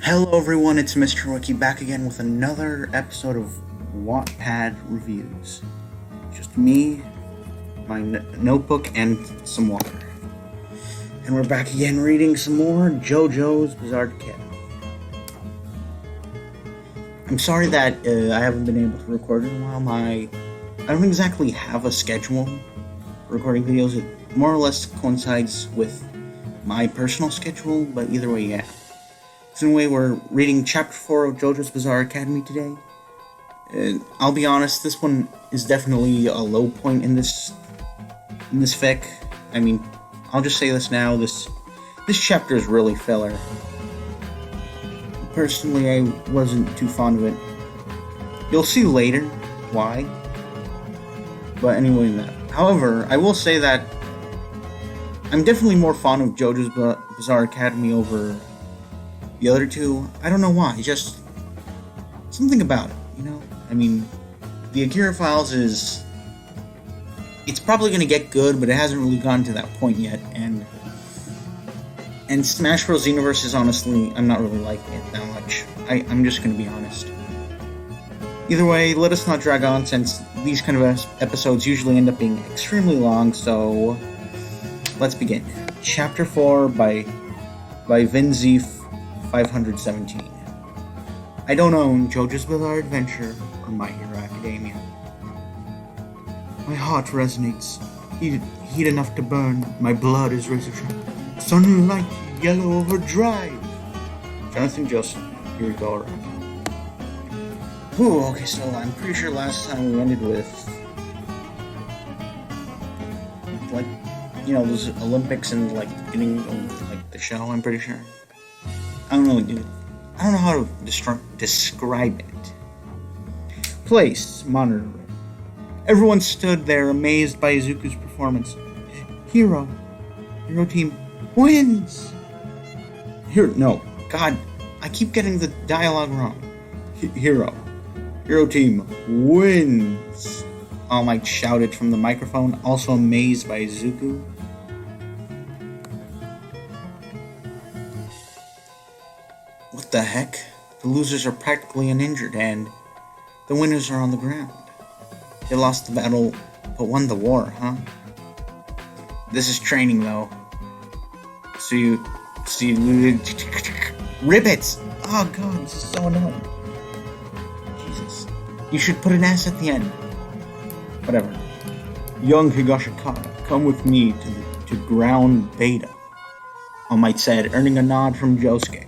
Hello everyone, it's Mr.Wik-e back again with another episode of Wattpad Reviews. Just me, my notebook, and some water. And we're back again reading some more Jojo's Bizarre Academy. I'm sorry that I haven't been able to record in a while. I don't exactly have a schedule for recording videos. It more or less coincides with my personal schedule, but either way, yeah. So anyway, we're reading Chapter 4 of Jojo's Bizarre Academy today. I'll be honest, this one is definitely a low point in this fic. I mean, I'll just say this now, this chapter is really filler. Personally, I wasn't too fond of it. You'll see later why. But anyway, however, I will say that I'm definitely more fond of Jojo's Bizarre Academy over the other two. I don't know why, just something about it, you know? I mean, the Akira Files it's probably going to get good, but it hasn't really gotten to that point yet, and Smash Bros. Universe is honestly, I'm not really liking it that much. I'm just going to be honest. Either way, let us not drag on, since these kind of episodes usually end up being extremely long, so let's begin. Chapter 4 by Vinzi 517. I don't own Jojo's Bizarre Adventure or My Hero Academia. My heart resonates, heat enough to burn. My blood is razor sharp. Sunlight yellow overdrive. Jonathan Joseph, here we go. Ooh, okay, so I'm pretty sure last time we ended with, like, you know, those Olympics and, like, beginning of, like, the show, I'm pretty sure. I don't know, dude. I don't know how to describe it. Place, monitor room. Everyone stood there amazed by Izuku's performance. Hero team wins! No, God, I keep getting the dialogue wrong. Hero team wins! All Might shouted from the microphone, also amazed by Izuku. What the heck? The losers are practically uninjured, and the winners are on the ground. They lost the battle, but won the war, huh? This is training, though. See, ribbits! Oh god, this is so annoying. Jesus. You should put an S at the end. Whatever. Young Higashikata, come with me to ground Beta, All Might said, earning a nod from Josuke.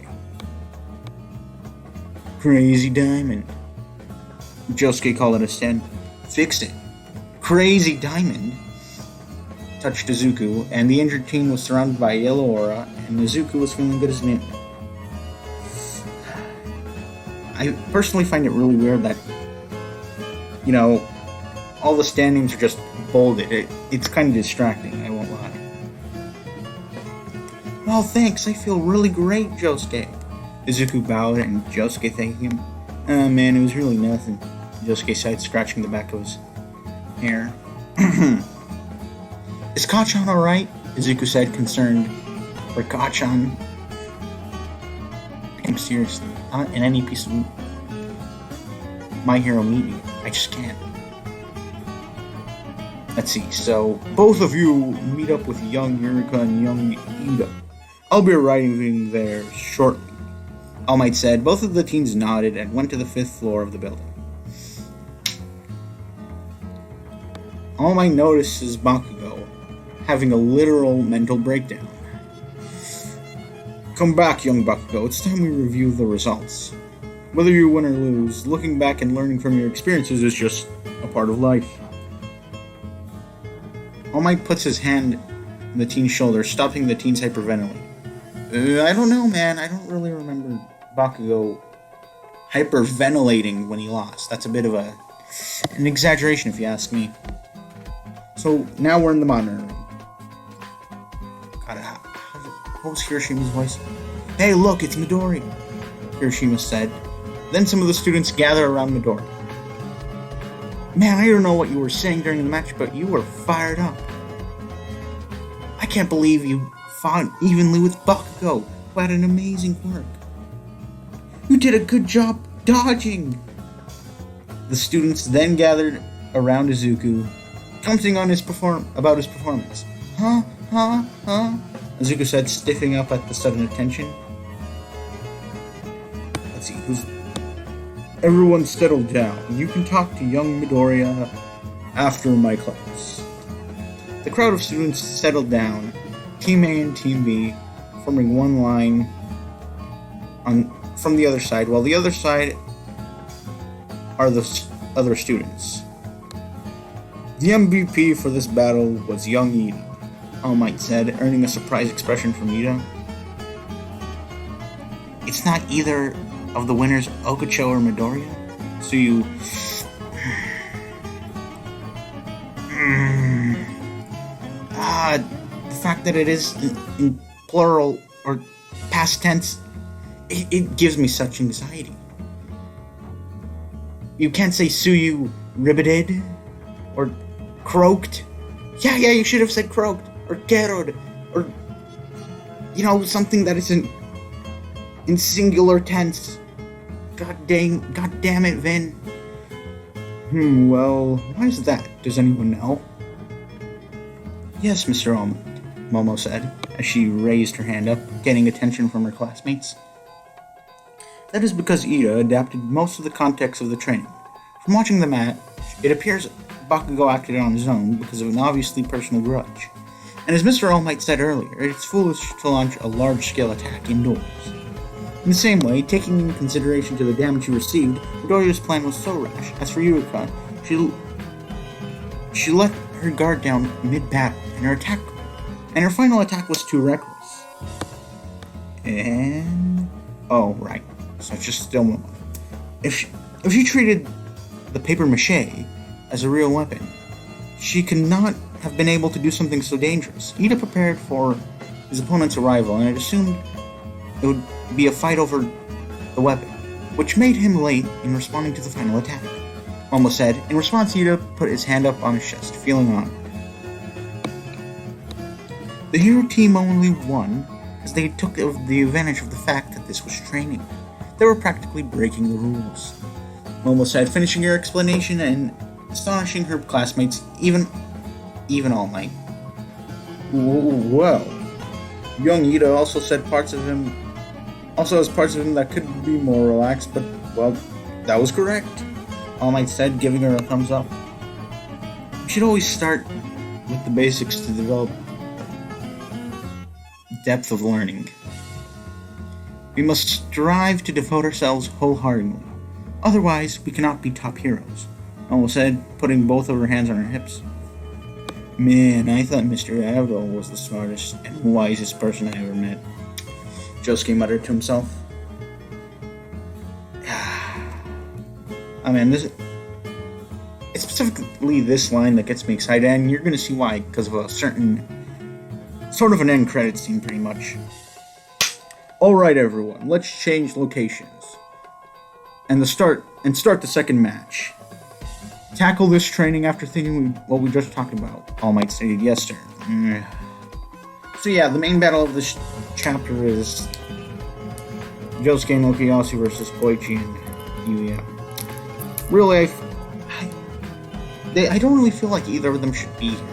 Crazy Diamond. Josuke called it a stand. Fixed it. Crazy Diamond touched Izuku, and the injured team was surrounded by a yellow aura, and Izuku was feeling good as new. I personally find it really weird that, you know, all the stand names are just bolded. It's kind of distracting, I won't lie. Well, thanks, I feel really great, Josuke. Izuku bowed, and Josuke thanked him. Oh man, it was really nothing. Josuke sighed, scratching the back of his hair. Is Kachan alright? Izuku said, concerned. For Kachan? I'm serious. Not in any piece of My Hero media. I just can't. Let's see, so both of you meet up with young Yurika and young Ida. I'll be arriving there shortly. All Might said. Both of the teens nodded and went to the 5th floor of the building. All Might notices Bakugo having a literal mental breakdown. Come back, young Bakugo. It's time we review the results. Whether you win or lose, looking back and learning from your experiences is just a part of life. All Might puts his hand on the teen's shoulder, stopping the teen's hyperventilating. I don't know, man. I don't really remember Bakugo hyperventilating when he lost. That's a bit of an exaggeration, if you ask me. So now we're in the monitor room. God, what was Hiroshima's voice? Hey, look, it's Midori, Hiroshima said. Then some of the students gather around Midori. Man, I don't know what you were saying during the match, but you were fired up. I can't believe you fought evenly with Bakugo, who had an amazing quirk. You did a good job dodging! The students then gathered around Izuku, commenting on about his performance. Huh? Izuku said, stiffing up at the sudden attention. Let's see, Everyone settle down. You can talk to young Midoriya after my class. The crowd of students settled down, Team A and Team B, forming one line from the other side, while the other side are the other students. The MVP for this battle was young Ida, All Might said, earning a surprised expression from Ida. It's not either of the winners Okucho or Midoriya? So you... the fact that it is in plural or past tense, it gives me such anxiety. You can't say Suyu ribbited or croaked. Yeah, you should have said croaked or gerod or, something that isn't in singular tense. God damn it, Vin. Well, why is that? Does anyone know? Yes, Mr. Almond, Momo said, as she raised her hand up, getting attention from her classmates. That is because Ida adapted most of the context of the training. From watching the match, it appears Bakugo acted on his own because of an obviously personal grudge. And as Mr. All Might said earlier, it's foolish to launch a large-scale attack indoors. In the same way, taking into consideration to the damage he received, Midoriya's plan was so rash. As for Yurika, she let her guard down mid-battle, and her final attack was too reckless. And... oh, right. So it's just still one. If she treated the paper mache as a real weapon, she could not have been able to do something so dangerous. Ida prepared for his opponent's arrival, and it assumed it would be a fight over the weapon, which made him late in responding to the final attack. Momo said. In response, Ida put his hand up on his chest, feeling honored. The hero team only won as they took the advantage of the fact that this was training. They were practically breaking the rules. Momo said, finishing her explanation and astonishing her classmates, even All Might. Well, young Ida also has parts of him that could be more relaxed, but, well, that was correct, All Might said, giving her a thumbs up. We should always start with the basics to develop depth of learning. We must strive to devote ourselves wholeheartedly. Otherwise, we cannot be top heroes, Momo said, putting both of her hands on her hips. Man, I thought Mr. Avdol was the smartest and wisest person I ever met, Josuke muttered to himself. I mean, it's specifically this line that gets me excited, and you're going to see why, because of a certain sort of an end credits scene, pretty much. Alright, everyone, let's change locations. And start the second match. Tackle this training after thinking what we just talked about. All Might stated, yes, sir. So yeah, the main battle of this chapter is Josuke no Kiyasu versus Koichi and Yuya. Really, I don't really feel like either of them should be here.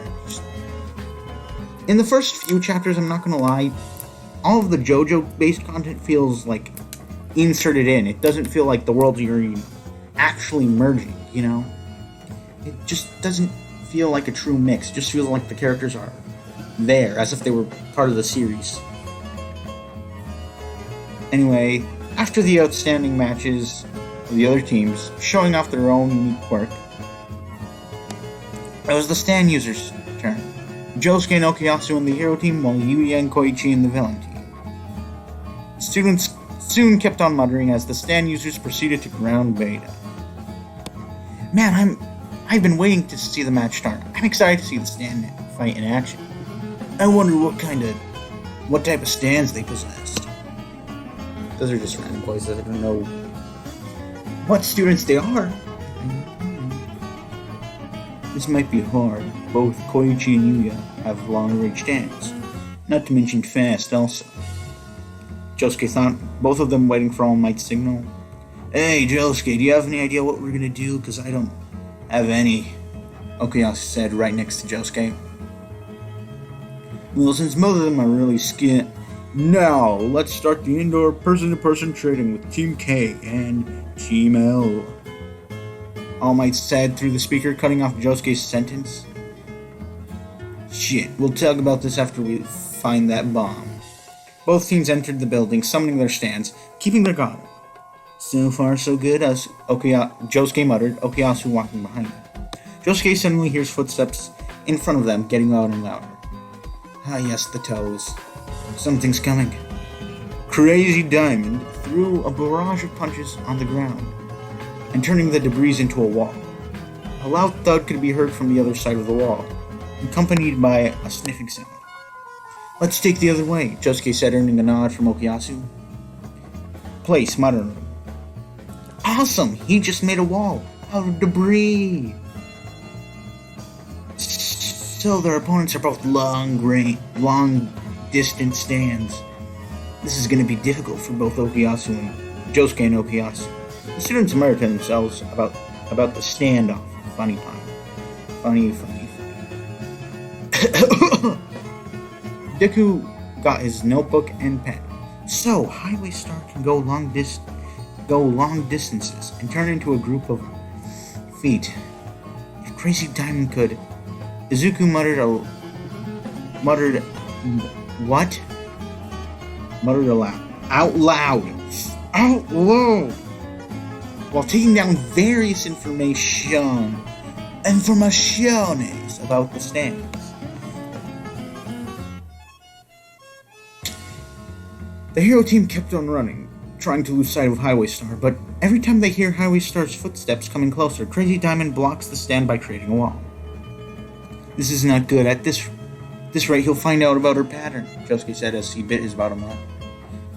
In the first few chapters, I'm not gonna lie, all of the Jojo-based content feels like inserted in. It doesn't feel like the worlds are actually merging, you know? It just doesn't feel like a true mix. It just feels like the characters are there, as if they were part of the series. Anyway, after the outstanding matches of the other teams, showing off their own unique quirk, it was the stand users' turn. Josuke no Kiyasu in the hero team, while Yuya and Koichi in the villain team. Students soon kept on muttering as the stand users proceeded to ground Beta. Man, I've been waiting to see the match start. I'm excited to see the stand fight in action. I wonder what type of stands they possessed. Those are just random voices. I don't know what students they are. This might be hard. Both Koichi and Yuya have long-range stands, not to mention fast also. Josuke thought, both of them waiting for All Might's signal. Hey, Josuke, do you have any idea what we're gonna do? Because I don't have any, Okuyasu said right next to Josuke. Well, since both of them are really scared, now let's start the indoor person-to-person trading with Team K and Team L, All Might said through the speaker, cutting off Josuke's sentence. Shit, we'll talk about this after we find that bomb. Both teams entered the building, summoning their stands, keeping their guard up. So far, so good, as Josuke muttered, Okuyasu walking behind him. Josuke suddenly hears footsteps in front of them, getting louder and louder. Ah yes, the toes. Something's coming. Crazy Diamond threw a barrage of punches on the ground, and turning the debris into a wall. A loud thud could be heard from the other side of the wall, accompanied by a sniffing sound. Let's take the other way, Josuke said, earning a nod from Okuyasu. Place, muttering. Awesome! He just made a wall out of debris! So their opponents are both long-distance stands. This is going to be difficult for both Okuyasu and Josuke and Okuyasu. The students murmured to themselves about the standoff. Funny pun. Funny. Deku got his notebook and pen. So, Highway Star can go long distances and turn into a group of feet. If Crazy Diamond could... Izuku muttered, what? Muttered out loud, while taking down various informations about the stands. The hero team kept on running, trying to lose sight of Highway Star, but every time they hear Highway Star's footsteps coming closer, Crazy Diamond blocks the stand by creating a wall. This is not good. At this rate, he'll find out about her pattern, Josuke said as he bit his bottom lip.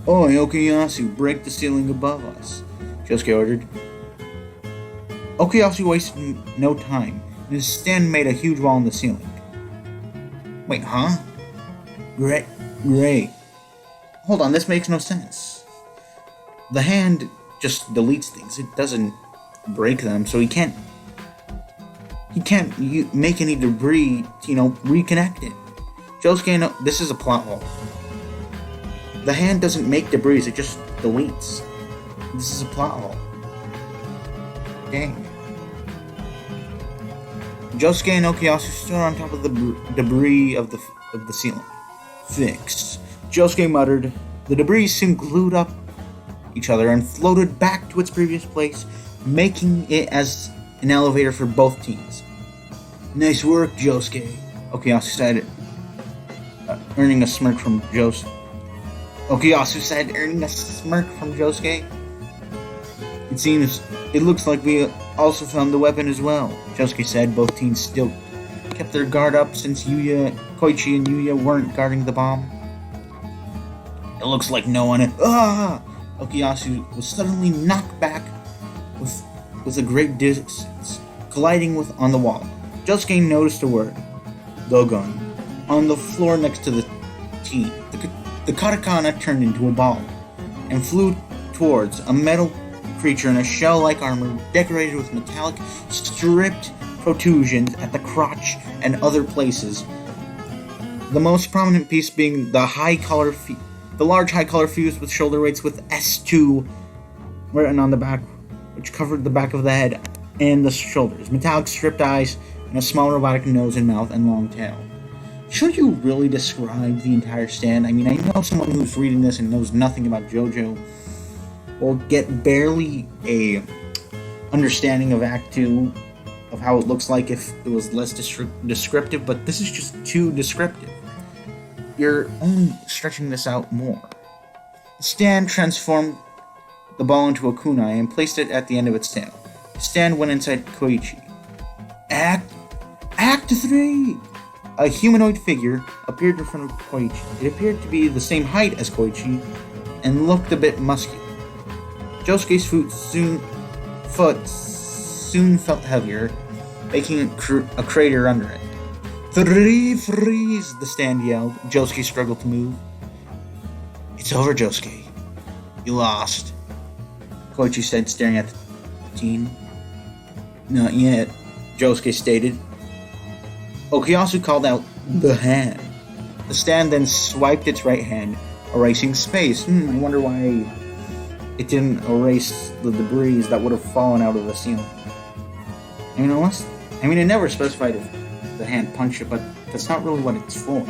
Oi, Okuyasu, break the ceiling above us, Josuke ordered. Okuyasu wasted no time, and his stand made a huge wall in the ceiling. Wait, huh? Great. Hold on, this makes no sense. The hand just deletes things. It doesn't break them, so he can't make any debris, reconnect it. Josuke, this is a plot hole. The hand doesn't make debris, it just deletes. This is a plot hole. Dang. Josuke and Okuyasu stood on top of the debris of the ceiling. Fixed. Josuke muttered. The debris soon glued up each other and floated back to its previous place, making it as an elevator for both teams. Nice work, Josuke, Okuyasu said, earning a smirk from Josuke. It looks like we also found the weapon as well, Josuke said. Both teams still kept their guard up since Koichi and Yuya weren't guarding the bomb. It looks like no one... Okuyasu was suddenly knocked back with a great distance, colliding on the wall. Josuke noticed a word, Dogon, on the floor next to the team. The katakana turned into a ball and flew towards a metal creature in a shell-like armor decorated with metallic stripped protrusions at the crotch and other places. The most prominent piece being the large high collar fuse with shoulder weights with S2 written on the back, which covered the back of the head and the shoulders. Metallic stripped eyes and a small robotic nose and mouth and long tail. Should you really describe the entire stand? I mean, I know someone who's reading this and knows nothing about Jojo will get barely a understanding of Act 2 of how it looks like if it was less descriptive, but this is just too descriptive. You're only stretching this out more. Stan transformed the ball into a kunai and placed it at the end of its tail. Stan went inside Koichi. Act 3! A humanoid figure appeared in front of Koichi. It appeared to be the same height as Koichi and looked a bit muscular. Josuke's foot soon felt heavier, making a crater under it. Freeze! The stand yelled. Josuke struggled to move. It's over, Josuke. You lost, Koichi said, staring at the teen. Not yet, Josuke stated. Okuyasu called out, the hand. The stand then swiped its right hand, erasing space. I wonder why it didn't erase the debris that would have fallen out of the ceiling. It never specified if the hand punched it, but that's not really what it's for.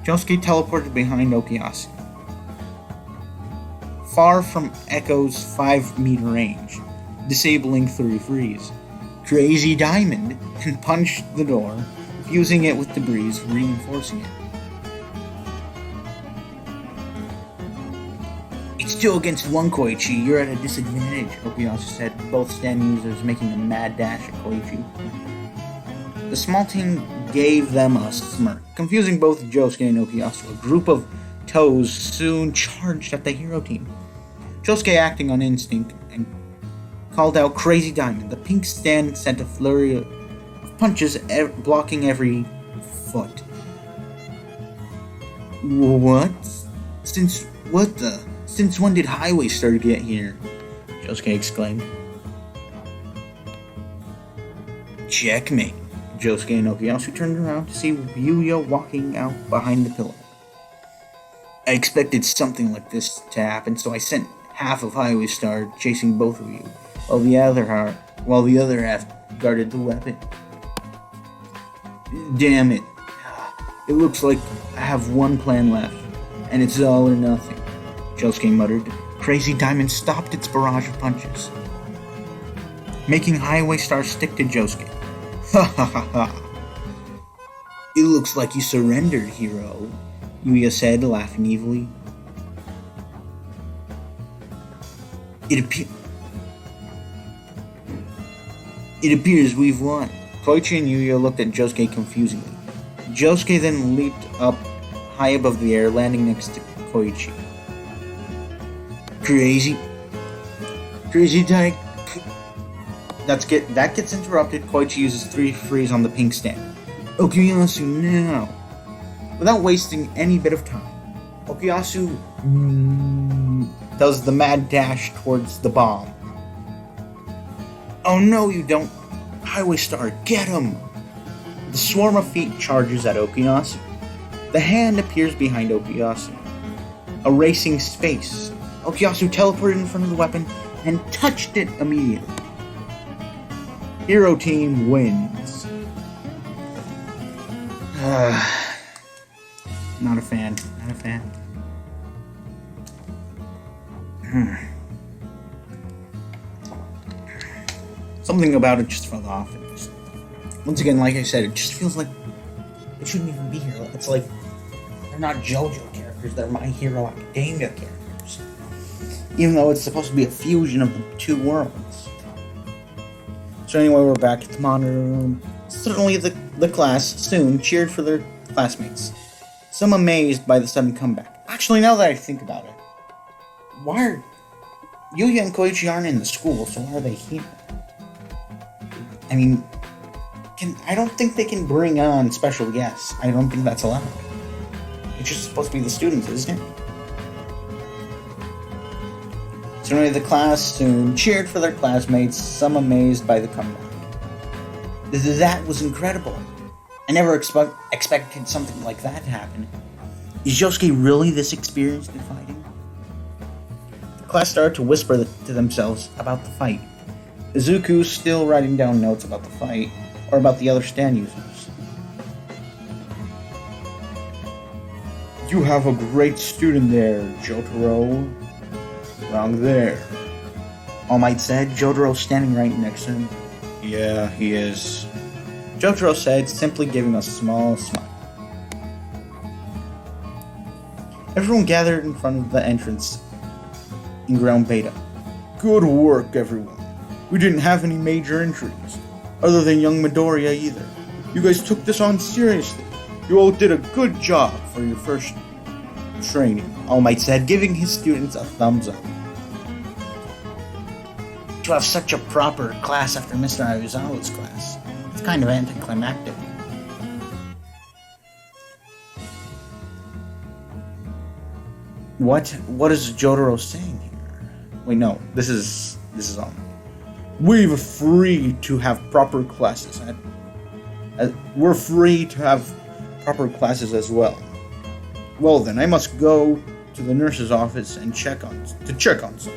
Josuke teleported behind Okuyasu, far from Echo's 5-meter range, disabling 3 freeze. Crazy Diamond and punched the door, fusing it with debris, reinforcing it. It's 2 against 1, Koichi. You're at a disadvantage, Okuyasu said, both stand users making a mad dash at Koichi. The small team gave them a smirk, confusing both Josuke and Okuyasu. A group of toes soon charged at the hero team. Josuke, acting on instinct, and called out Crazy Diamond. The pink stand sent a flurry of punches, blocking every foot. What? Since when did Highway Star get here? Josuke exclaimed. Checkmate. Josuke and Okuyasu turned around to see Yuya walking out behind the pillar. I expected something like this to happen, so I sent half of Highway Star chasing both of you, while the other half guarded the weapon. Damn it. It looks like I have one plan left, and it's all or nothing, Josuke muttered. Crazy Diamond stopped its barrage of punches, making Highway Star stick to Josuke. Ha ha ha ha. It looks like you surrendered, hero, Yuya said, laughing evilly. It appears we've won. Koichi and Yuya looked at Josuke confusingly. Josuke then leaped up high above the air, landing next to Koichi. Crazy Diamond. That gets interrupted. Koichi uses 3 freeze on the pink stand. Okuyasu now. Without wasting any bit of time, Okuyasu does the mad dash towards the bomb. Oh no, you don't. Highway Star, get him! The swarm of feet charges at Okuyasu. The hand appears behind Okuyasu, erasing space. Okuyasu teleported in front of the weapon and touched it immediately. Hero team wins. Not a fan. Something about it just fell off. Once again, like I said, it just feels like it shouldn't even be here. It's like they're not Jojo characters, they're My Hero Academia characters. Even though it's supposed to be a fusion of the 2 worlds. So anyway, we're back at the monitor room. Certainly the class soon cheered for their classmates, some amazed by the sudden comeback. Actually, now that I think about it, why are Yuya and Koichi aren't in the school, so why are they here? I mean, I don't think they can bring on special guests. I don't think that's allowed. It's just supposed to be the students, isn't it? So anyway, the class soon cheered for their classmates, some amazed by the comeback. That was incredible. I never expected something like that to happen. Is Josuke really this experienced in fighting? The class started to whisper to themselves about the fight. Izuku's still writing down notes about the fight, or about the other stand users. You have a great student there, Jotaro. Wrong there, All Might said, Jotaro standing right next to him. Yeah, he is, Jotaro said, simply giving a small smile. Everyone gathered in front of the entrance in ground beta. Good work, everyone. We didn't have any major injuries, other than young Midoriya either. You guys took this on seriously. You all did a good job for your first training, All Might said, giving his students a thumbs up. To have such a proper class after Mr. Aizawa's class, it's kind of anticlimactic. What is Jotaro saying here? Wait, no, this is we're free to have proper classes. We're free to have proper classes as well. Well then, I must go to the nurse's office and check on something.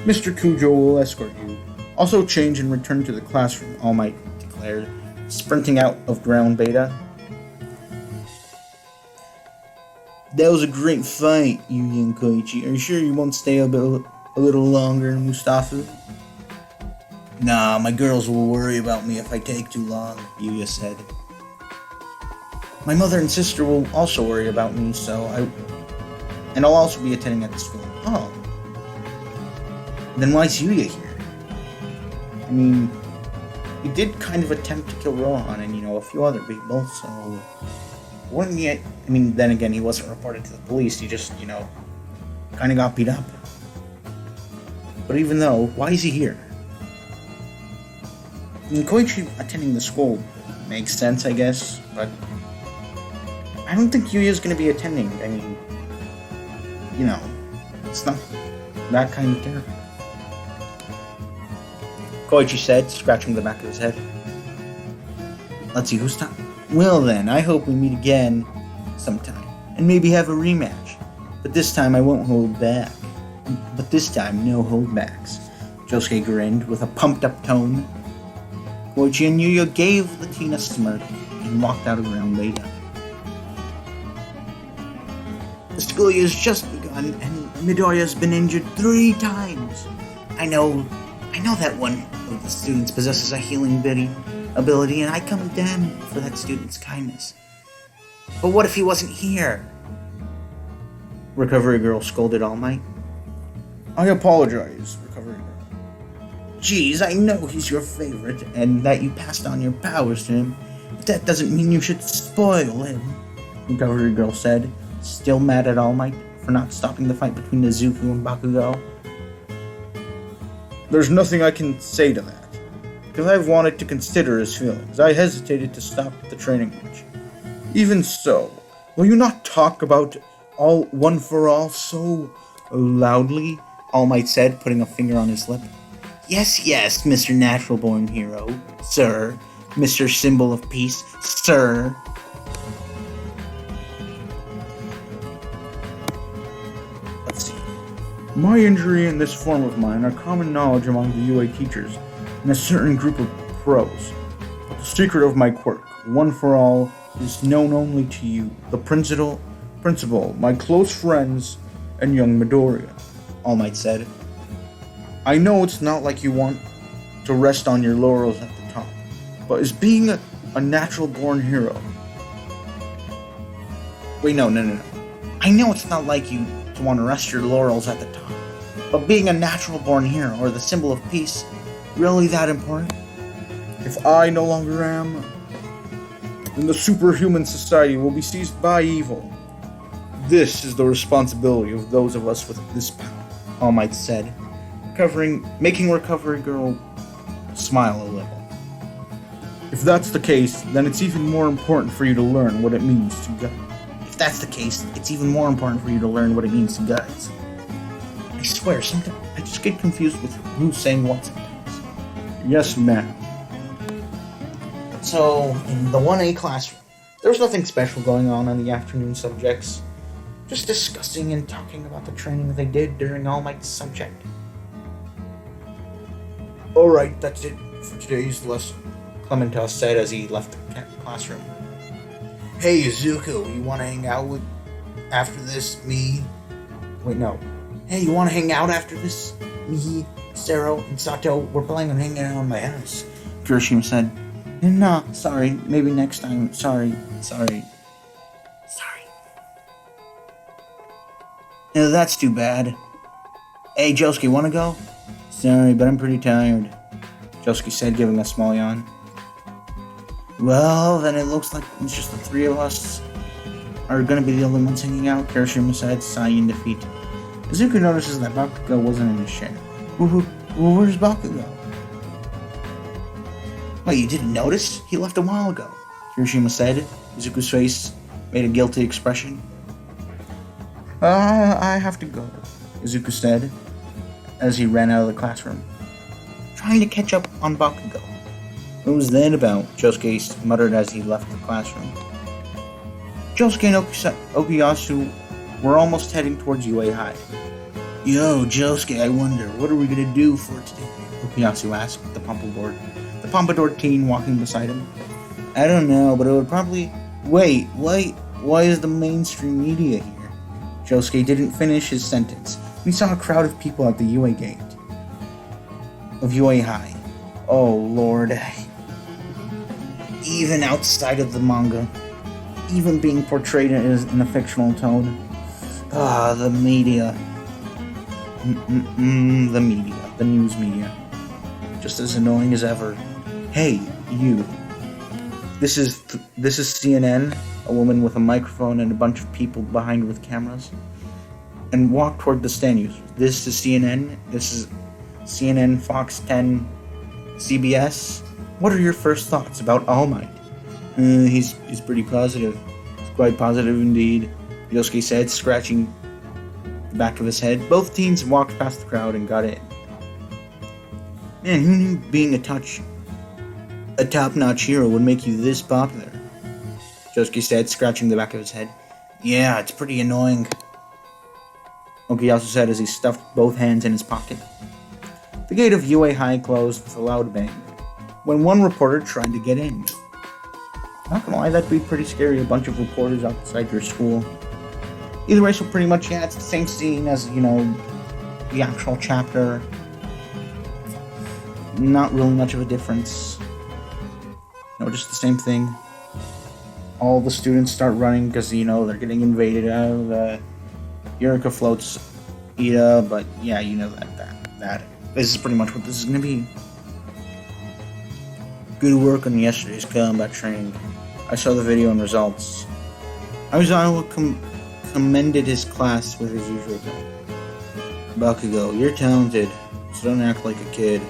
Mr. Kujo will escort you. Also change and return to the classroom, All Might declared, sprinting out of ground beta. That was a great fight, Yuya and Koichi. Are you sure you won't stay a little longer, Mustafa? Nah, my girls will worry about me if I take too long, Yuya said. My mother and sister will also worry about me, and I'll also be attending at the school. Oh. Then why's Yuya here? I mean, he did kind of attempt to kill Rohan and, a few other people, so... Wouldn't he... I mean, then again, he wasn't reported to the police, he just, kind of got beat up. But even though, why is he here? I mean, Koichi attending the school makes sense, I guess, but... I don't think Yuya's gonna be attending. I mean... it's not that kind of character. Koichi said, scratching the back of his head. Let's see, who's time? Well then, I hope we meet again sometime, and maybe have a rematch. But this time I won't hold back. But this time, no holdbacks. Josuke grinned with a pumped-up tone. Koichi and Yuya gave the teen a smirk and walked out of ground beta. The school year's just begun, and Midoriya's been injured 3 times. I know that one of the students possesses a healing ability, and I condemn him for that student's kindness. But what if he wasn't here? Recovery Girl scolded All Might. I apologize, Recovery Girl. Geez, I know he's your favorite, and that you passed on your powers to him, but that doesn't mean you should spoil him, Recovery Girl said, still mad at All Might for not stopping the fight between Nezuko and Bakugo. There's nothing I can say to that, because I've wanted to consider his feelings. I hesitated to stop the training match. Even so, will you not talk about all one for all so loudly? All Might said, putting a finger on his lip. Yes, Mr. Natural-born Hero, sir. Mr. Symbol of Peace, sir. Let's see. My injury and this form of mine are common knowledge among the UA teachers and a certain group of pros. But the secret of my quirk, one for all, is known only to you, the principal, my close friends, and young Midoriya, All Might said. I know it's not like you want to rest on your laurels at the top, but as being a natural-born hero... Wait, no. I know it's not like you to want to rest your laurels at the top, but being a natural-born hero, or the symbol of peace, really that important? If I no longer am, then the superhuman society will be seized by evil. This is the responsibility of those of us with this power, All Might said, making Recovery Girl smile a little. If that's the case, then it's even more important for you to learn what it means to guide. If that's the case, it's even more important for you to learn what it means to guide. I swear, sometimes I just get confused with who's saying what sometimes. Yes, ma'am. So, in the 1A classroom, there was nothing special going on in the afternoon subjects. Just discussing and talking about the training they did during All Might's subject. Alright, that's it for today's lesson, Clementos said as he left the classroom. Hey, Izuku, you want to hang out with... after this, me? Wait, no. Hey, you want to hang out after this? Me, Sero, and Sato, we're planning on hanging out in my house, Kirishima said. No, sorry, maybe next time, sorry. No, that's too bad. Hey, Josuke, wanna go? Sorry, but I'm pretty tired, Josuke said, giving a small yawn. Well, then it looks like it's just the 3 of us are gonna be the only ones hanging out, Kirishima said, sighing in defeat. Izuku notices that Bakugo wasn't in his chair. Where's Bakugo? Wait, you didn't notice? He left a while ago, Kirishima said. Izuku's face made a guilty expression. I have to go, Izuku said as he ran out of the classroom, trying to catch up on Bakugo. What was that about? Josuke muttered as he left the classroom. Josuke and Okuyasu were almost heading towards UA High. Yo, Josuke, I wonder, what are we gonna do for today? Okuyasu asked the pompadour teen walking beside him. I don't know, but it would probably... Wait, why is the mainstream media here? Josuke didn't finish his sentence. We saw a crowd of people at the UA gate of UA High. Oh, Lord. Even outside of the manga, even being portrayed in a fictional tone. The media. The media. The news media. Just as annoying as ever. Hey, you. This is CNN, a woman with a microphone and a bunch of people behind with cameras, and walk toward the stand. This is CNN. This is CNN, Fox 10, CBS. What are your first thoughts about All Might? He's pretty positive. He's quite positive indeed, Yosuke said, scratching the back of his head. Both teens walked past the crowd and got in. Man, who knew being a top-notch hero would make you this popular? Josuke said, scratching the back of his head. Yeah, it's pretty annoying, Okuyasu said as he stuffed both hands in his pocket. The gate of UA High closed with a loud bang when one reporter tried to get in. Not gonna lie, that'd be pretty scary, a bunch of reporters outside your school. Either way, so pretty much, yeah, it's the same scene as, the actual chapter. Not really much of a difference. Just the same thing. All the students start running because, they're getting invaded out of the... Yurika floats Ida, but yeah, that. This is pretty much what this is going to be. Good work on yesterday's combat training. I saw the video and results. Aizawa commended his class with his usual tone. Bakugo, you're talented, so don't act like a kid.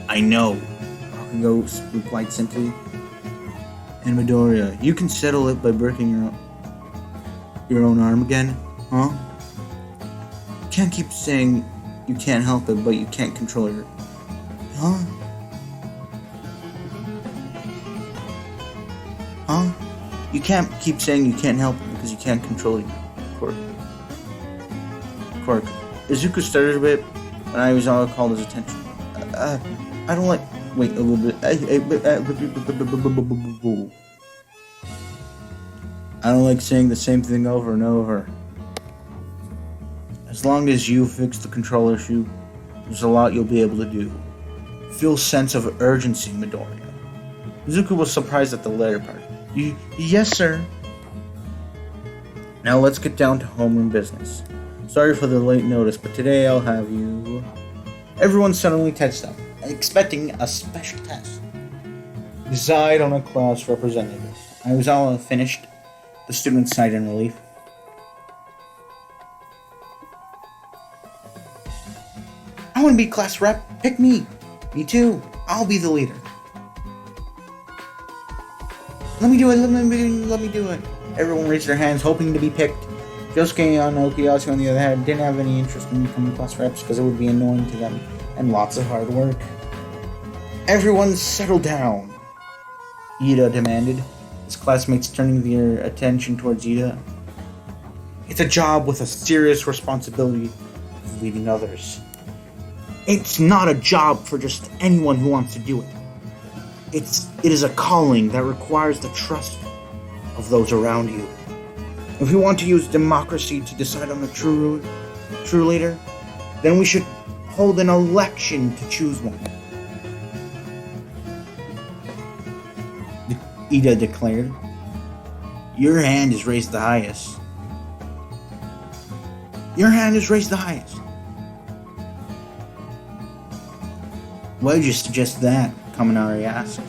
I know, Bakugo replied simply. And Midoriya, you can settle it by breaking your own arm again, huh? You can't keep saying you can't help it, but you can't control your... Huh? You can't keep saying you can't help it because you can't control your quirk. Izuku started a bit, and Aizawa called his attention. I don't like... Wait a little bit. I don't like saying the same thing over and over. As long as you fix the control issue, there's a lot you'll be able to do. Feel sense of urgency, Midoriya. Izuku was surprised at the latter part. Yes, sir. Now let's get down to homeroom business. Sorry for the late notice, but today I'll have you... Everyone suddenly tensed up, expecting a special test. Decide on a class representative. Aizawa finished. The students sighed in relief. I want to be class rep. Pick me. Me too. I'll be the leader. Let me do it. Let me do it. Everyone raised their hands, hoping to be picked. Josuke and Okuyasu, on the other hand, didn't have any interest in becoming class reps because it would be annoying to them and lots of hard work. Everyone settle down, Ida demanded, his classmates turning their attention towards Ida. It's a job with a serious responsibility of leading others. It's not a job for just anyone who wants to do it. It is a calling that requires the trust of those around you. If we want to use democracy to decide on the true leader, then we should hold an election to choose one. Ida declared. Your hand is raised the highest. Your hand is raised the highest. Why did you suggest that? Kaminari asked.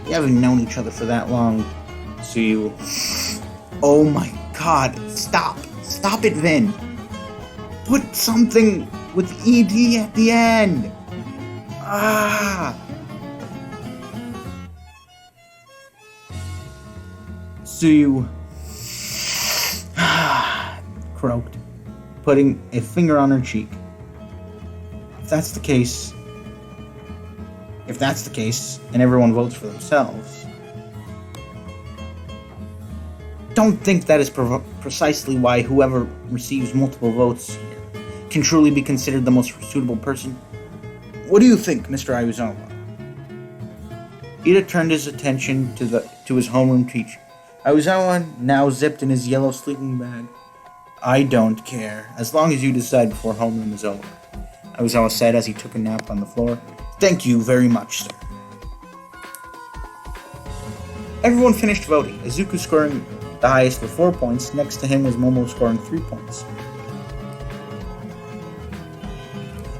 We haven't known each other for that long, so you... Oh my god, stop it then. Put something with ED at the end. So you... croaked, putting a finger on her cheek. If that's the case, and everyone votes for themselves, don't think that is precisely why whoever receives multiple votes here can truly be considered the most suitable person. What do you think, Mr. Aizawa? Ida turned his attention to his homeroom teacher. Aizawa now zipped in his yellow sleeping bag. I don't care, as long as you decide before homeroom is over, Aizawa said as he took a nap on the floor. Thank you very much, sir. Everyone finished voting, Izuku scoring the highest with 4 points. Next to him was Momo scoring 3 points.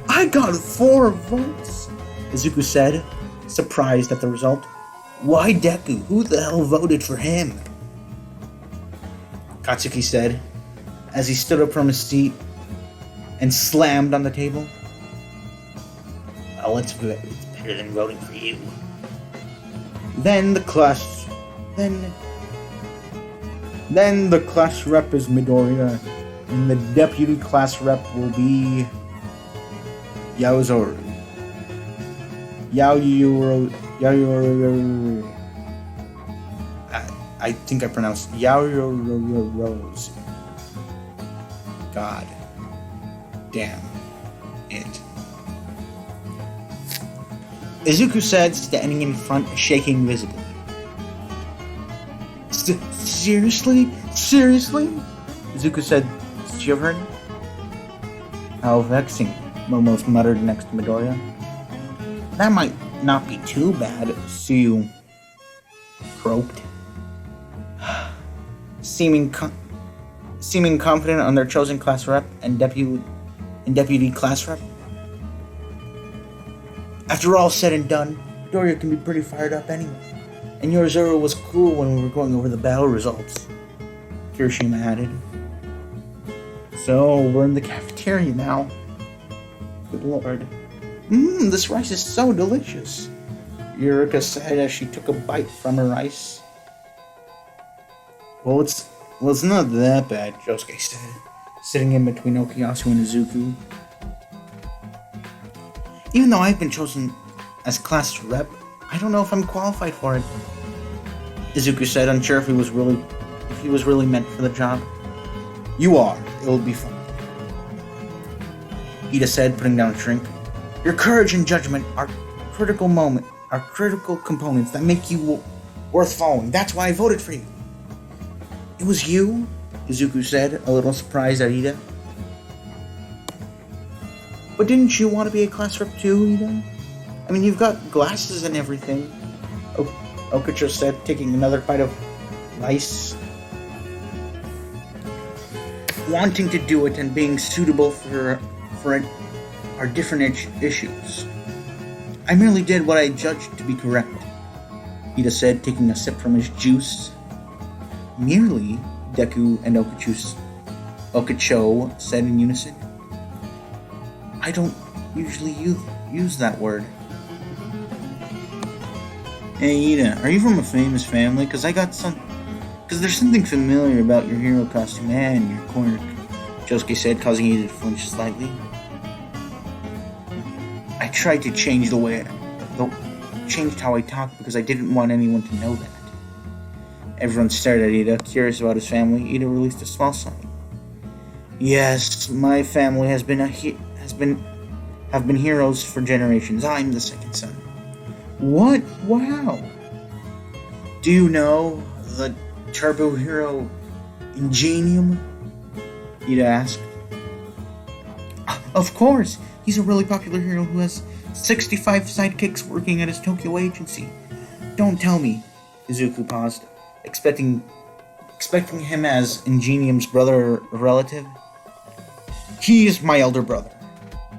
I got 4 votes, Izuku said, surprised at the result. Why Deku? Who the hell voted for him? Katsuki said, as he stood up from his seat and slammed on the table. Well, it's better than voting for you. Then the class rep is Midoriya, and the deputy class rep will be Yaozoru. I think I pronounced Yaoyorozu. God damn it. Izuku said, standing in front, shaking visibly. Seriously? Seriously? Izuku said, shivering. How vexing, Momo muttered next to Midoriya. That might not be too bad, Suyu croaked. Seeming confident on their chosen class rep and deputy class rep. After all said and done, Midoriya can be pretty fired up anyway. And Yorozuru was cool when we were going over the battle results, Kirishima added. So, we're in the cafeteria now. Good lord. This rice is so delicious, Eureka said as she took a bite from her rice. Well, it's not that bad, Josuke said, sitting in between Okuyasu and Izuku. Even though I've been chosen as class rep, I don't know if I'm qualified for it, Izuku said, unsure if he was really meant for the job. You are. It'll be fun, Ida said, putting down a drink. Your courage and judgment are critical components that make you worth following. That's why I voted for you. It was you? Izuku said, a little surprised at Ida. But didn't you want to be a class rep too, Ida? I mean, you've got glasses and everything, Okacho said, taking another bite of rice. Wanting to do it and being suitable for it are different issues. I merely did what I judged to be correct, Ida said, taking a sip from his juice. Merely, Deku and Okacho said in unison. I don't usually use that word. Hey Ida, are you from a famous family? Because there's something familiar about your hero costume and your quirk, Josuke said, causing Ida to flinch slightly. I tried to changed how I talked because I didn't want anyone to know that. Everyone stared at Ida, curious about his family. Ida released a small sigh. Yes, my family have been heroes for generations. I'm the second son. What? Wow. Do you know the turbo hero Ingenium? Ida asked. Of course. He's a really popular hero who has 65 sidekicks working at his Tokyo agency. Don't tell me. Izuku paused, expecting him as Ingenium's brother or relative. He is my elder brother,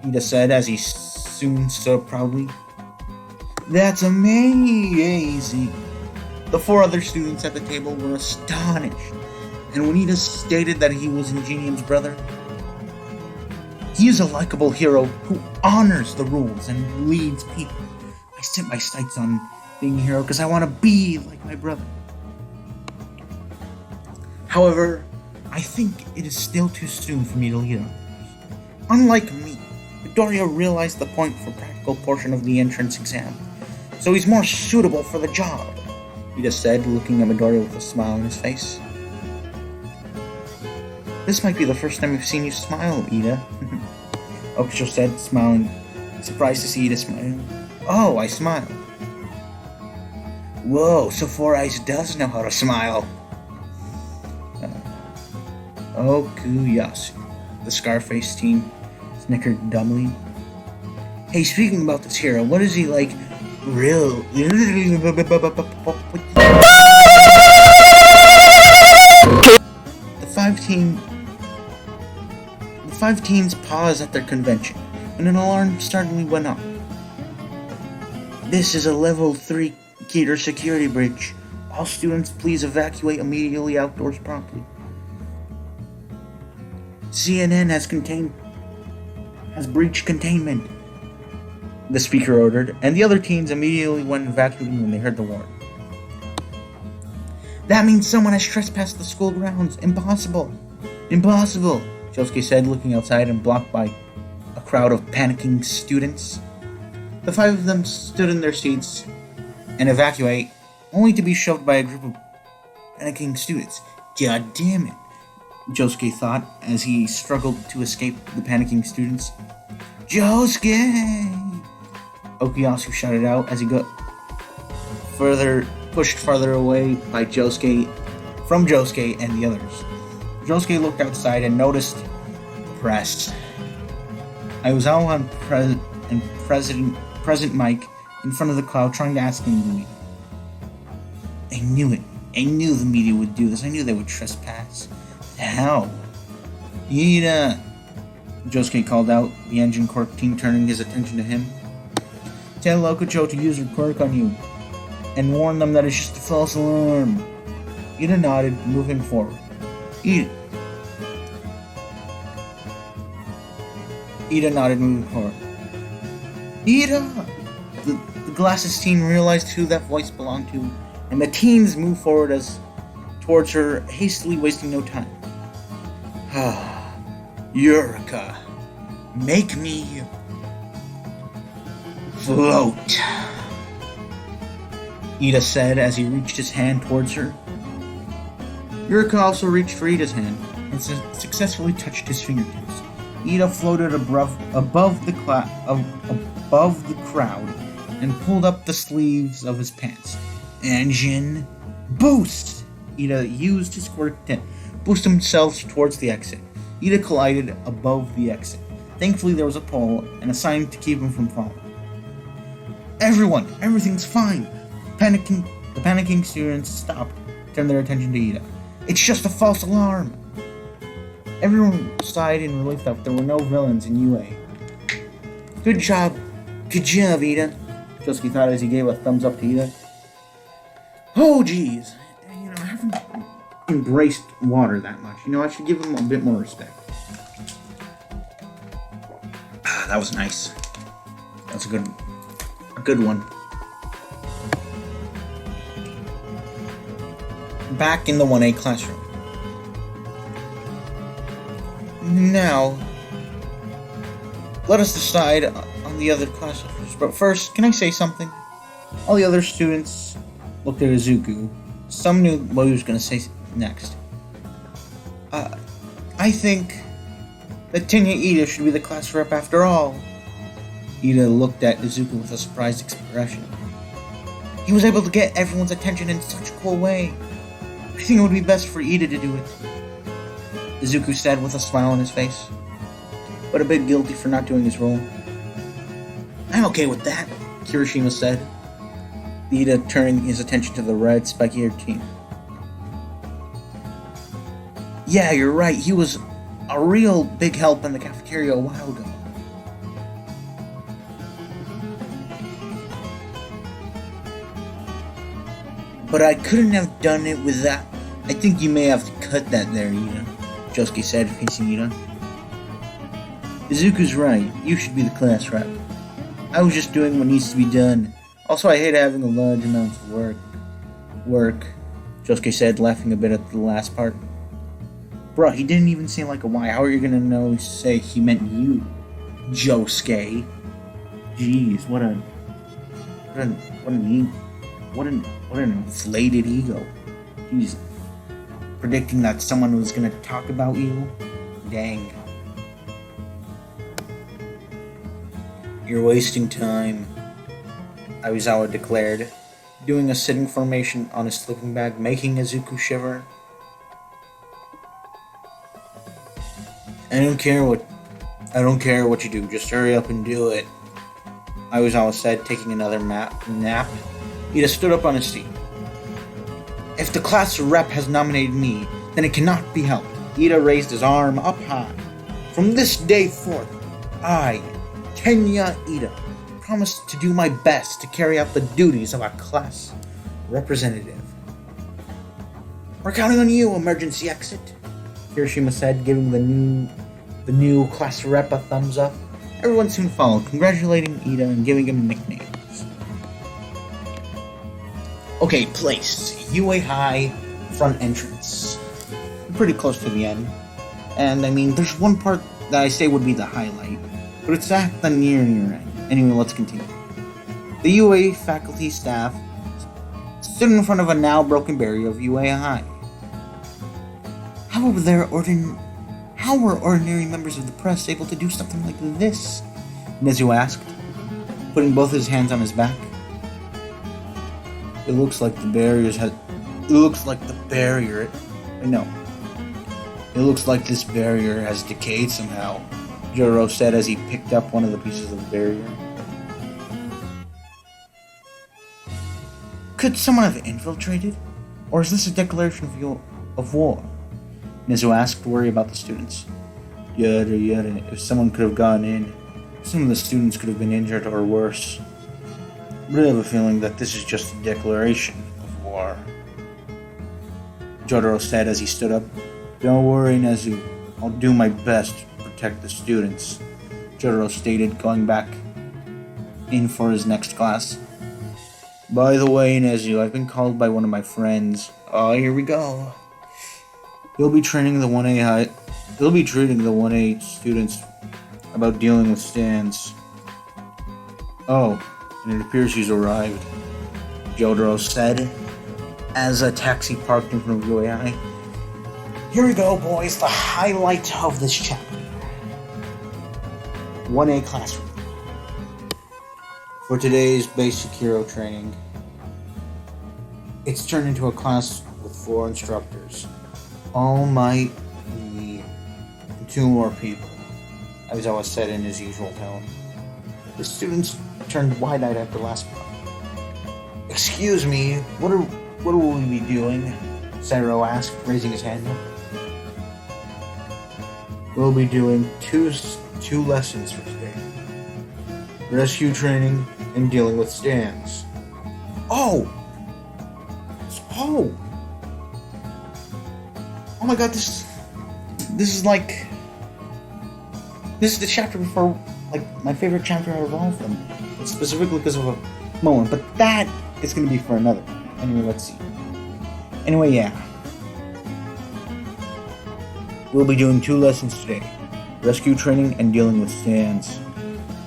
Ida said as he soon stood up proudly. That's amazing. The 4 other students at the table were astonished, and when Ida stated that he was Ingenium's brother, he is a likable hero who honors the rules and leads people. I set my sights on being a hero because I want to be like my brother. However, I think it is still too soon for me to lead others. Unlike me, Midoriya realized the point for practical portion of the entrance exam, so he's more suitable for the job, Ida said, looking at Midoriya with a smile on his face. This might be the first time we've seen you smile, Ida, Okusho said, smiling, surprised to see Ida smiling. Oh, I smile. Whoa, so Four Eyes does know how to smile. Okuyasu, the Scarface teen, snickered dumbly. Hey, speaking about this hero, what is he like? Real. The five teens paused at their convention when an alarm suddenly went off. This is a level 3 Gator security breach. All students, please evacuate immediately outdoors promptly. CNN has breached containment, the speaker ordered, and the other teens immediately went evacuating when they heard the warning. That means someone has trespassed the school grounds. Impossible! Impossible! Josuke said, looking outside and blocked by a crowd of panicking students. The 5 of them stood in their seats and evacuate, only to be shoved by a group of panicking students. God damn it, Josuke thought as he struggled to escape the panicking students. Josuke! Okuyasu shouted out as he got pushed farther away by Josuke and the others. Josuke looked outside and noticed the press. I was out on President Mike in front of the crowd trying to ask him to meet. I knew it. I knew the media would do this. I knew they would trespass. How? Ida! Josuke called out, the engine quirk team turning his attention to him. Tell Okucho to use her quirk on you, and warn them that it's just a false alarm. Ida nodded, moving forward. Ida nodded, moving forward. Ida! The glasses teen realized who that voice belonged to, and the teens moved forward towards her, hastily wasting no time. Eureka! Make me float! Ida said as he reached his hand towards her. Eureka also reached for Ida's hand and successfully touched his fingertips. Ida floated above the crowd and pulled up the sleeves of his pants. Engine boost! Ida used his quirk to boost himself towards the exit. Ida collided above the exit. Thankfully, there was a pole and a sign to keep him from falling. Everyone, everything's fine. The panicking students stopped, turned their attention to Ida. It's just a false alarm. Everyone sighed in relief that there were no villains in UA. Good job, Ida, Josuke thought as he gave a thumbs up to Ida. Oh, geez. I haven't embraced water that much. I should give him a bit more respect. That was nice. That's a good one. Back in the 1A classroom. Now, let us decide on the other class offers. But first, can I say something? All the other students looked at Izuku. Some knew what he was going to say next. I think that Tenya Ida should be the class rep after all. Ida looked at Izuku with a surprised expression. He was able to get everyone's attention in such a cool way. I think it would be best for Ida to do it, Izuku said with a smile on his face, but a bit guilty for not doing his role. I'm okay with that, Kirishima said, Ida turning his attention to the red, spiky-haired teen. Yeah, you're right, he was a real big help in the cafeteria a while ago. But I couldn't have done it with that. I think you may have to cut that there, Ida, Josuke said, facing Ida. Izuku's right. You should be the class rep. I was just doing what needs to be done. Also, I hate having a large amount of work, Josuke said, laughing a bit at the last part. Bruh, he didn't even say like a Y. How are you gonna know? Say he meant you, Josuke. Jeez, what an inflated ego. Jeez, predicting that someone was gonna talk about you. Dang. You're wasting time, Aizawa declared, doing a sitting formation on his sleeping bag, making Izuku shiver. I don't care what you do, just hurry up and do it, Aizawa said, taking another nap. Ida stood up on his seat. If the class rep has nominated me, then it cannot be helped. Ida raised his arm up high. From this day forth, I, Kenya Ida, promise to do my best to carry out the duties of a class representative. We're counting on you, emergency exit, Kirishima said, giving the new class rep a thumbs up. Everyone soon followed, congratulating Ida and giving him nicknames. Okay, place. UA High, front entrance. Pretty close to the end. And I mean, there's one part that I say would be the highlight, but it's at the near end. Anyway, let's continue. The UA faculty staff stood in front of a now broken barrier of UA High. How were ordinary members of the press able to do something like this? Nezu asked, putting both his hands on his back. It looks like this barrier has decayed somehow, Jojo said as he picked up one of the pieces of the barrier. Could someone have infiltrated? Or is this a declaration of war? Nezu asked, worried about the students. Yada. If someone could have gone in, some of the students could have been injured or worse. But I have a feeling that this is just a declaration of war, Jojo said as he stood up. Don't worry, Nezu. I'll do my best to protect the students, Jojo stated, going back in for his next class. By the way, Nezu, I've been called by one of my friends. Oh, here we go. He'll be treating the 1A students about dealing with stands. Oh, and it appears he's arrived, Jojo said, as a taxi parked in front of UAI. Here we go, boys, the highlight of this chapter. 1A classroom. For today's basic hero training, it's turned into a class with 4 instructors. All might need 2 more people, Aizawa said in his usual tone. The students turned wide-eyed at the last part. Excuse me, what will we be doing? Sairo asked, raising his hand up. We'll be doing two lessons for today. Rescue training and dealing with stands. Oh my god, this is the chapter before, like, my favorite chapter out of all of them. It's specifically because of a moment, but that is going to be for another. Anyway, let's see. Anyway, yeah. We'll be doing 2 lessons today. Rescue training and dealing with stands,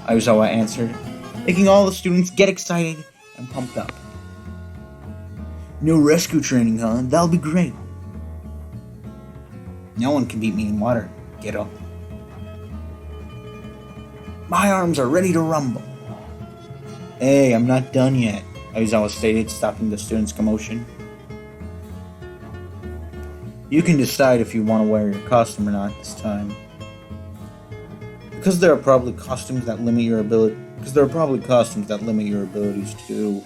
Aizawa answered, making all the students get excited and pumped up. No rescue training, huh? That'll be great. No one can beat me in water, kiddo. My arms are ready to rumble. Hey, I'm not done yet, Aizawa stated, stopping the students' commotion. You can decide if you want to wear your costume or not this time. Because there are probably costumes that limit your abilities too,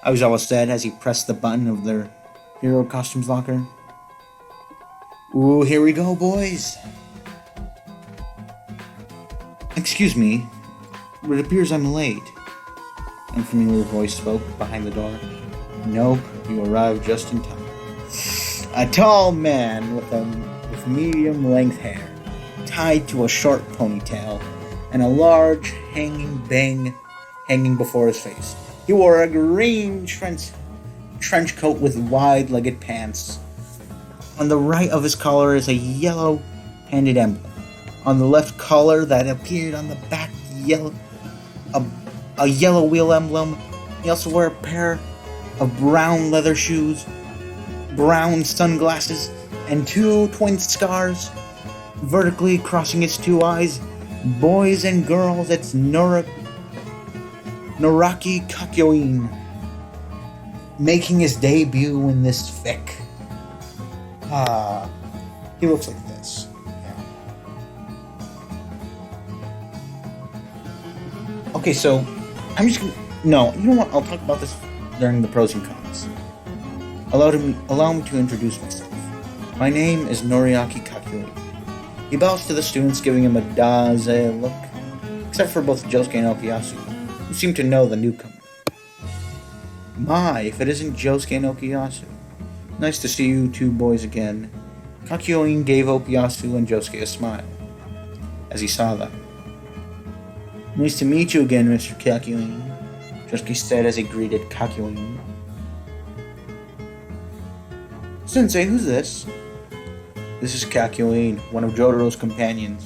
Aizawa said as he pressed the button of their hero costumes locker. Ooh, here we go, boys. Excuse me, but it appears I'm late. An unfamiliar voice spoke behind the door. Nope, you arrived just in time. A tall man with medium-length hair, tied to a short ponytail, and a large hanging bang hanging before his face. He wore a green trench coat with wide-legged pants. On the right of his collar is a yellow-handed emblem. On the left collar that appeared on the back, a yellow wheel emblem. He also wore a pair of brown leather shoes, brown sunglasses, and 2 twin scars vertically crossing his 2 eyes. Boys and girls, it's Noraki Kakyoin, making his debut in this fic. He looks like this. Yeah. Okay, so I'm just gonna... No, you know what? I'll talk about this during the pros and cons. Allow me to introduce myself. My name is Noriaki Kakyoin. He bows to the students, giving him a daze look, except for both Josuke and Okuyasu, who seem to know the newcomer. My, if it isn't Josuke and Okuyasu. Nice to see you 2 boys again. Kakyoin gave Okuyasu and Josuke a smile as he saw them. Nice to meet you again, Mr. Kakyoin, Josuke said as he greeted Kakyoin. Sensei, who's this? This is Kakyoin, one of Jotaro's companions.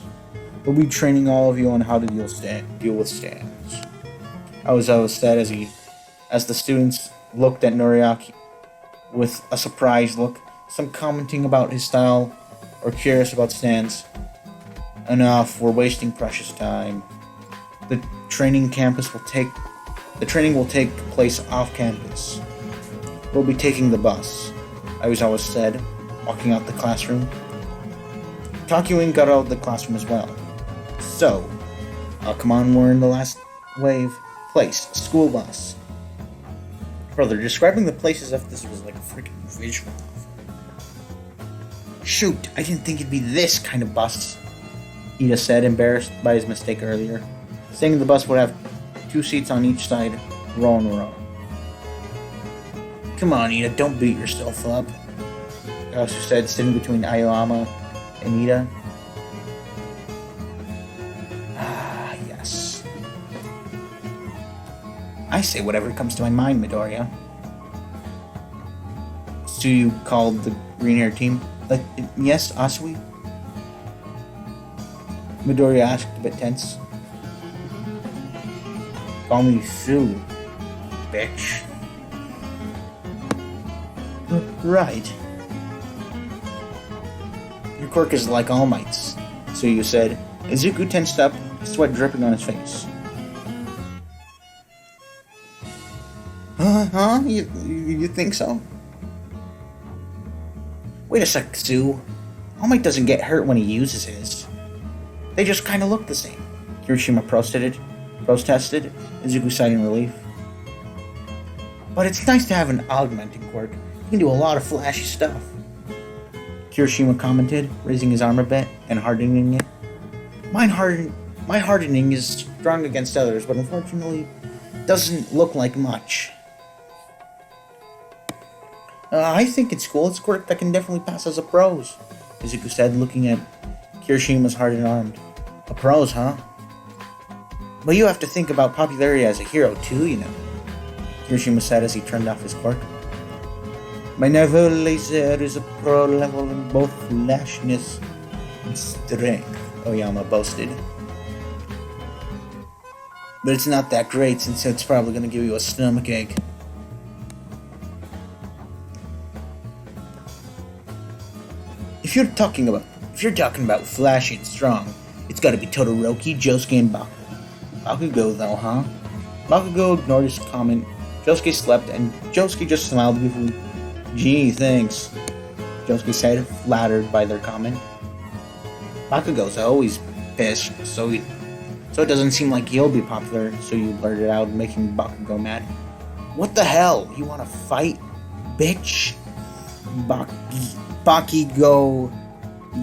We'll be training all of you on how to deal with stands. Ozawa said as the students looked at Noriaki with a surprised look, some commenting about his style or curious about stands. Enough, we're wasting precious time. The training will take place off campus. We'll be taking the bus, Ozawa said, walking out the classroom. Kakyoin got out of the classroom as well. So, come on, we're in the last wave place, school bus. Brother, describing the place as if this was like a freaking visual novel. Shoot, I didn't think it'd be this kind of bus, Ida said, embarrassed by his mistake earlier, saying the bus would have 2 seats on each side, row in row. Come on, Ida, don't beat yourself up, Yasu said, sitting between Aoyama and Ida. Ah, yes. I say whatever comes to my mind, Midoriya. Tsuyu called the green-haired team. Yes, Asui? Midoriya asked, a bit tense. Call me Sue, bitch. Right. Your quirk is like All Might's, Tsuyu said. Izuku tensed up, sweat dripping on his face. Huh? You think so? Wait a sec, Sue. All Might doesn't get hurt when he uses his. They just kinda look the same. Kirishima protested, Izuku sighed in relief. But it's nice to have an augmenting quirk. You can do a lot of flashy stuff. Kirishima commented, raising his arm a bit and hardening it. My hardening is strong against others, but unfortunately doesn't look like much. I think it's cool. It's a quirk that can definitely pass as a pros, Izuku said, looking at Kirishima's hardened arm. A pros, huh? But you have to think about popularity as a hero too, you know, Kirishima said as he turned off his quirk. My naval laser is a pro level in both flashiness and strength, Oyama boasted. But it's not that great since it's probably going to give you a stomachache. If you're talking about flashy and strong, it's got to be Todoroki, Josuke, and Bakugo though, huh? Bakugo ignored his comment. Josuke slept, and Josuke just smiled briefly. Gee, thanks, Josuke said, flattered by their comment. Bakugo's always pissed, so it doesn't seem like he'll be popular, so you blurted out, making Bakugo mad. What the hell? You wanna fight, bitch? Bakugo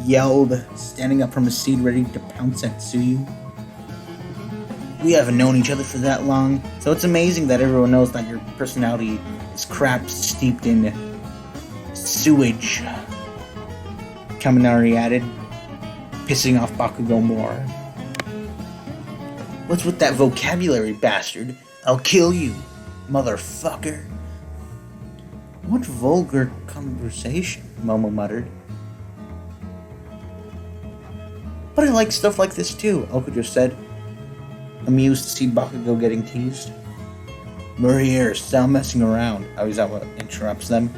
yelled, standing up from his seat ready to pounce at Tsuyu. We haven't known each other for that long, so it's amazing that everyone knows that your personality is crap steeped in sewage, Kaminari added, pissing off Bakugo more. What's with that vocabulary, bastard? I'll kill you, motherfucker. What vulgar conversation, Momo muttered. But I like stuff like this too, Okujo said, amused to see Bakugo getting teased. Murier, stop messing around, Aizawa interrupts them.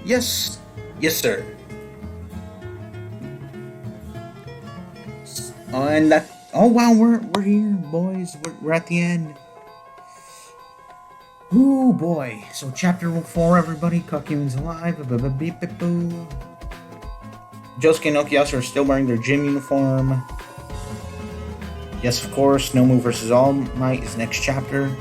Yes, sir. And that. Oh wow, we're here, boys. We're at the end. Ooh boy. So chapter 4, everybody. Kakuin's alive. Josuke and Okuyasu are still wearing their gym uniform. Yes, of course. Nomu vs. All Might is next chapter.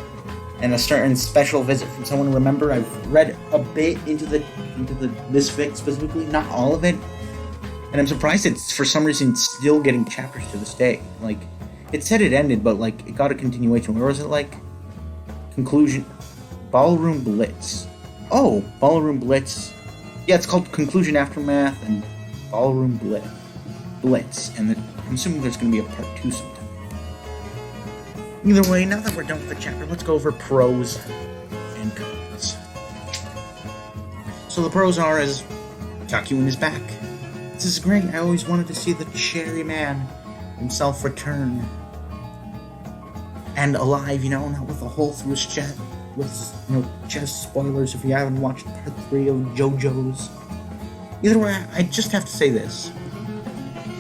And a certain special visit from someone. Remember, I've read a bit into this fic specifically, not all of it. And I'm surprised it's, for some reason, still getting chapters to this day. Like, it said it ended, but, like, it got a continuation. Where was it, like? Conclusion. Ballroom Blitz. Oh, Ballroom Blitz. Yeah, it's called Conclusion Aftermath and Ballroom Blitz. And I'm assuming there's going to be a part 2 sometime. Either way, now that we're done with the chapter, let's go over pros and cons. So the pros are, as Kakuin is back. This is great. I always wanted to see the cherry man himself return. And alive, not with a hole through his chest. With, chest spoilers if you haven't watched part 3 of Jojo's. Either way, I just have to say this.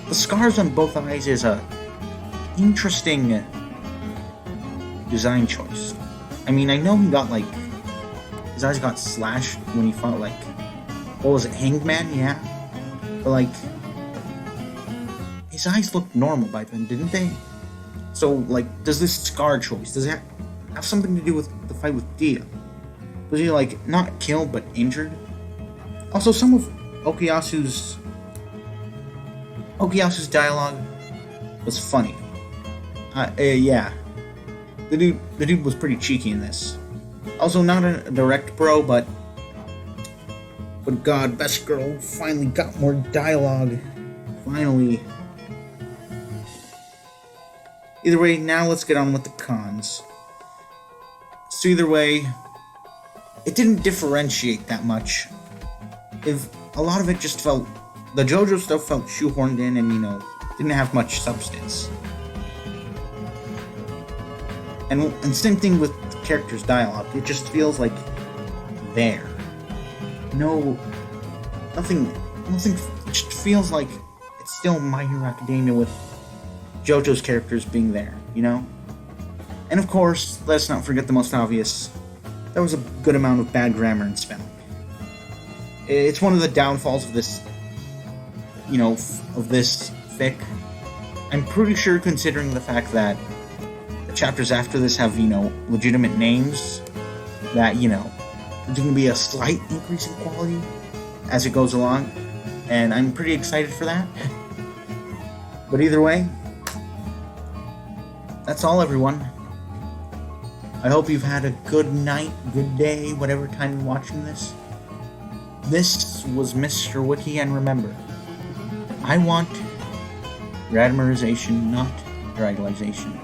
The scars on both eyes is a interesting design choice. I mean, I know he got, his eyes got slashed when he fought, what was it, Hanged Man? Yeah. But, his eyes looked normal by then, didn't they? So, does this scar choice, does it have something to do with the fight with Dia? Was he, not killed, but injured? Also, some of Okuyasu's dialogue was funny. Yeah. The dude was pretty cheeky in this. Also, not a direct pro, but God, Best Girl finally got more dialogue. Finally. Either way, now let's get on with the cons. So either way, it didn't differentiate that much. If a lot of it just felt, the Jojo stuff felt shoehorned in and, didn't have much substance. And same thing with the characters' dialogue. It just feels like there. Nothing. It just feels like it's still My Hero Academia with Jojo's characters being there, And of course, let's not forget the most obvious. There was a good amount of bad grammar and spelling. It's one of the downfalls of this, of this fic. I'm pretty sure, considering the fact that the chapters after this have, legitimate names, that, there's going to be a slight increase in quality as it goes along, and I'm pretty excited for that. But either way, that's all, everyone. I hope you've had a good night, good day, whatever time you're watching this. This was Mr.Wik-e, and remember, I want your admiration, not your idolization.